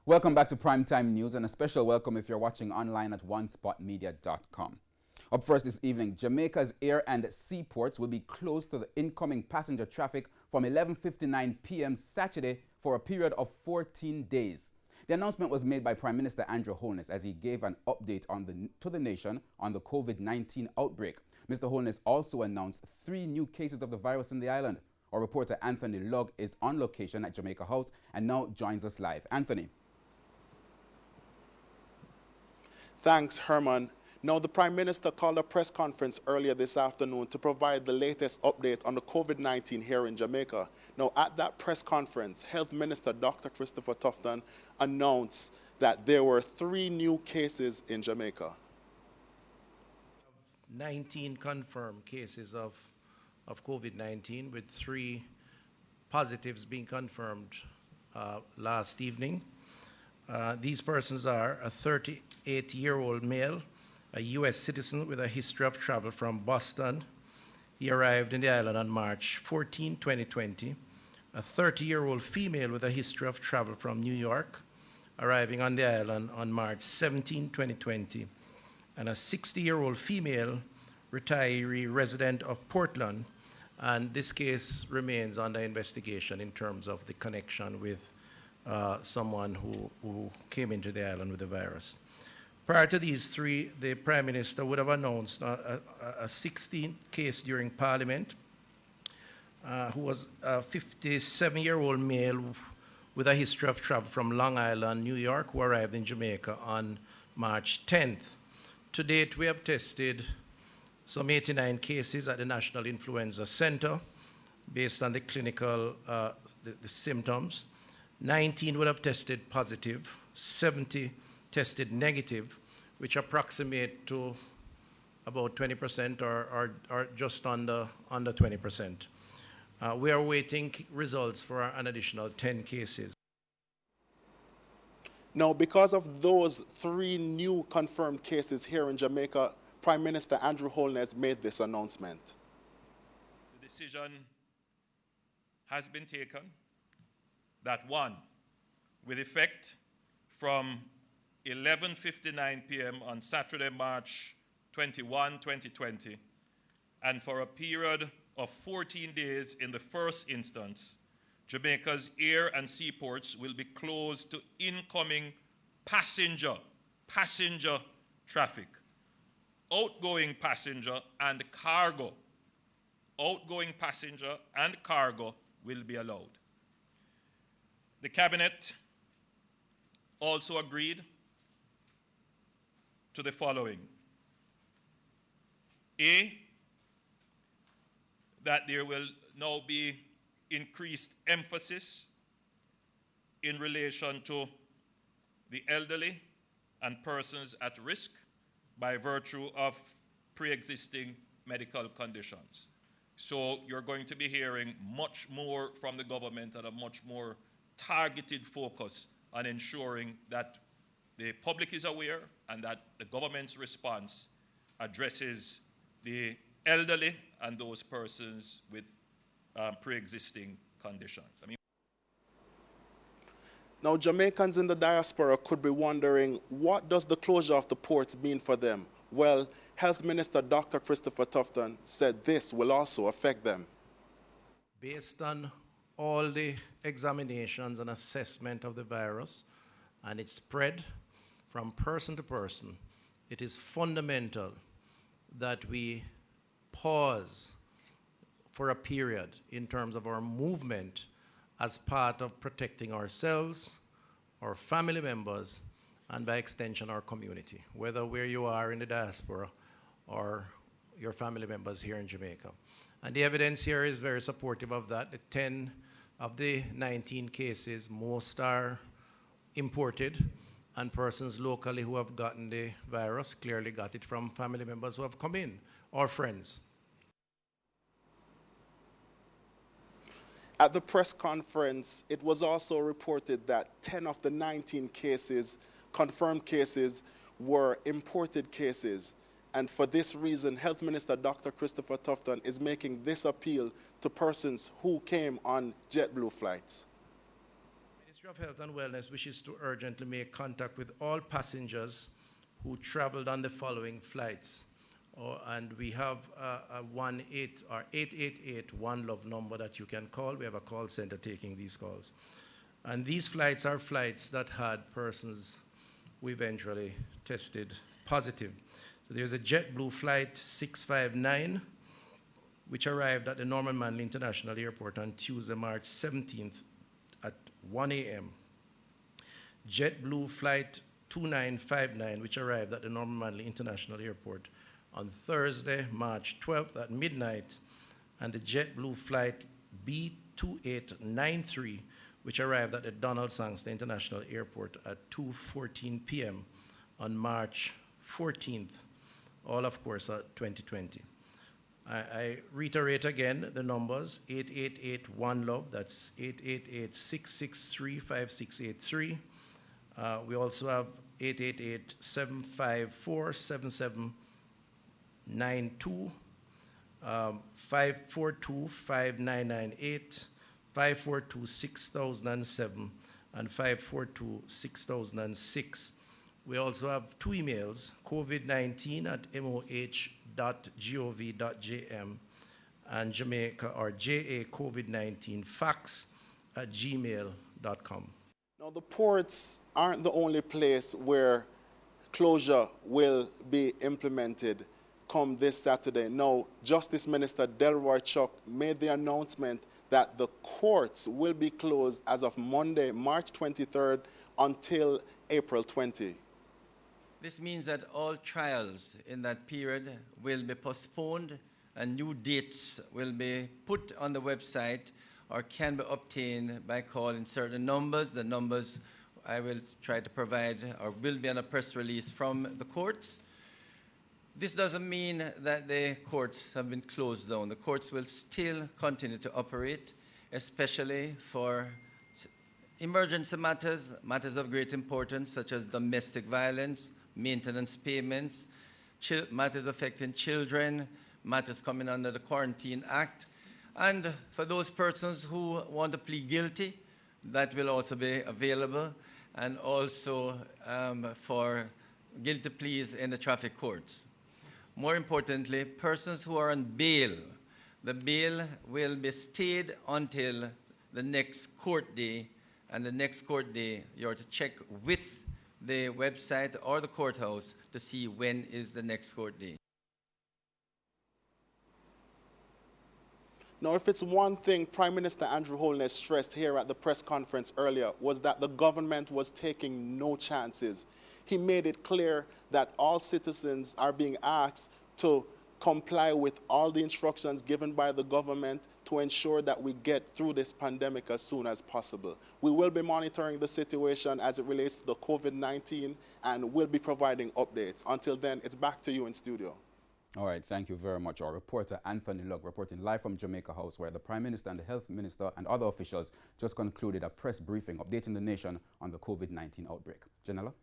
Welcome back to Primetime News, and a special welcome if you're watching online at onespotmedia.com. Up first this evening, Jamaica's air and seaports will be closed to the incoming passenger traffic from 11:59 p.m. Saturday for a period of 14 days. The announcement was made by Prime Minister Andrew Holness as he gave an update to the nation on the COVID-19 outbreak. Mr. Holness also announced 3 new cases of the virus in the island. Our reporter Anthony Lugg is on location at Jamaica House and now joins us live. Anthony. Thanks, Herman. Now, the Prime Minister called a press conference earlier this afternoon to provide the latest update on the COVID-19 here in Jamaica. Now, at that press conference, Health Minister Dr. Christopher Tufton announced that there were 3 new cases in Jamaica. 19 confirmed cases of COVID-19, with 3 positives being confirmed last evening. These persons are a 38-year-old male, a U.S. citizen with a history of travel from Boston. He arrived in the island on March 14, 2020. A 30-year-old female with a history of travel from New York, arriving on the island on March 17, 2020. And a 60-year-old female retiree resident of Portland. And this case remains under investigation in terms of the connection with someone who came into the island with the virus. Prior to these 3, the Prime Minister would have announced a 16th case during Parliament, who was a 57-year-old male with a history of travel from Long Island, New York, who arrived in Jamaica on March 10th. To date, we have tested some 89 cases at the National Influenza Center based on the clinical the symptoms. 19 would have tested positive, 70 tested negative, which approximate to about 20% or just under 20%. We are waiting results for an additional 10 cases. Now, because of those 3 new confirmed cases here in Jamaica, Prime Minister Andrew Holness made this announcement. The decision has been taken that 1, with effect from 11:59 p.m. on Saturday, March 21, 2020, and for a period of 14 days in the first instance, Jamaica's air and seaports will be closed to incoming passenger traffic. Outgoing passenger and cargo. Outgoing passenger and cargo will be allowed. The Cabinet also agreed to the following. A, that there will now be increased emphasis in relation to the elderly and persons at risk by virtue of pre-existing medical conditions. So you're going to be hearing much more from the government and a much more targeted focus on ensuring that the public is aware and that the government's response addresses the elderly and those persons with pre-existing conditions. Now, Jamaicans in the diaspora could be wondering, what does the closure of the ports mean for them? Well, Health Minister Dr. Christopher Tufton said this will also affect them. Based on all the examinations and assessment of the virus and its spread from person to person, it is fundamental that we pause for a period in terms of our movement as part of protecting ourselves, our family members, and by extension our community, whether where you are in the diaspora or your family members here in Jamaica. And the evidence here is very supportive of that. The 10 of the 19 cases, most are imported, and persons locally who have gotten the virus clearly got it from family members who have come in, or friends. At the press conference, it was also reported that 10 of the 19 cases, confirmed cases, were imported cases. And for this reason, Health Minister Dr. Christopher Tufton is making this appeal to persons who came on JetBlue flights. The Ministry of Health and Wellness wishes to urgently make contact with all passengers who traveled on the following flights. And we have a 888 One Love number that you can call. We have a call center taking these calls. And these flights are flights that had persons who eventually tested positive. So there's a JetBlue flight 659, which arrived at the Norman Manley International Airport on Tuesday, March 17th at 1 a.m. JetBlue flight 2959, which arrived at the Norman Manley International Airport on Thursday, March 12th at midnight, and the JetBlue flight B2893, which arrived at the Donald Sangster International Airport at 2:14 p.m. on March 14th, all of course at 2020. I reiterate again the numbers: 888-1-LOVE, that's 888-663-5683. We also have 888-754-7792, 542-5998, 542-6007, and 542-6006. We also have two emails: covid19@moh.gov.jm and Jamaica or jacovid19fax@gmail.com. Now, the ports aren't the only place where closure will be implemented come this Saturday. Now, Justice Minister Delroy Chuck made the announcement that the courts will be closed as of Monday, March 23rd until April 20. This means that all trials in that period will be postponed and new dates will be put on the website or can be obtained by calling certain numbers. The numbers I will try to provide or will be on a press release from the courts. This doesn't mean that the courts have been closed down. The courts will still continue to operate, especially for emergency matters, matters of great importance such as domestic violence, maintenance payments, matters affecting children, matters coming under the Quarantine Act. And for those persons who want to plead guilty, that will also be available, and also for guilty pleas in the traffic courts. More importantly, persons who are on bail, the bail will be stayed until the next court day, and the next court day you are to check with the website or the courthouse to see when is the next court day. Now, if it's one thing Prime Minister Andrew Holness stressed here at the press conference earlier was that the government was taking no chances. He made it clear that all citizens are being asked to comply with all the instructions given by the government to ensure that we get through this pandemic as soon as possible. We will be monitoring the situation as it relates to the COVID-19, and we'll be providing updates. Until then, it's back to you in studio. All right, thank you very much. Our reporter Anthony Lugg reporting live from Jamaica House, where the Prime Minister and the Health Minister and other officials just concluded a press briefing updating the nation on the COVID-19 outbreak. Janella?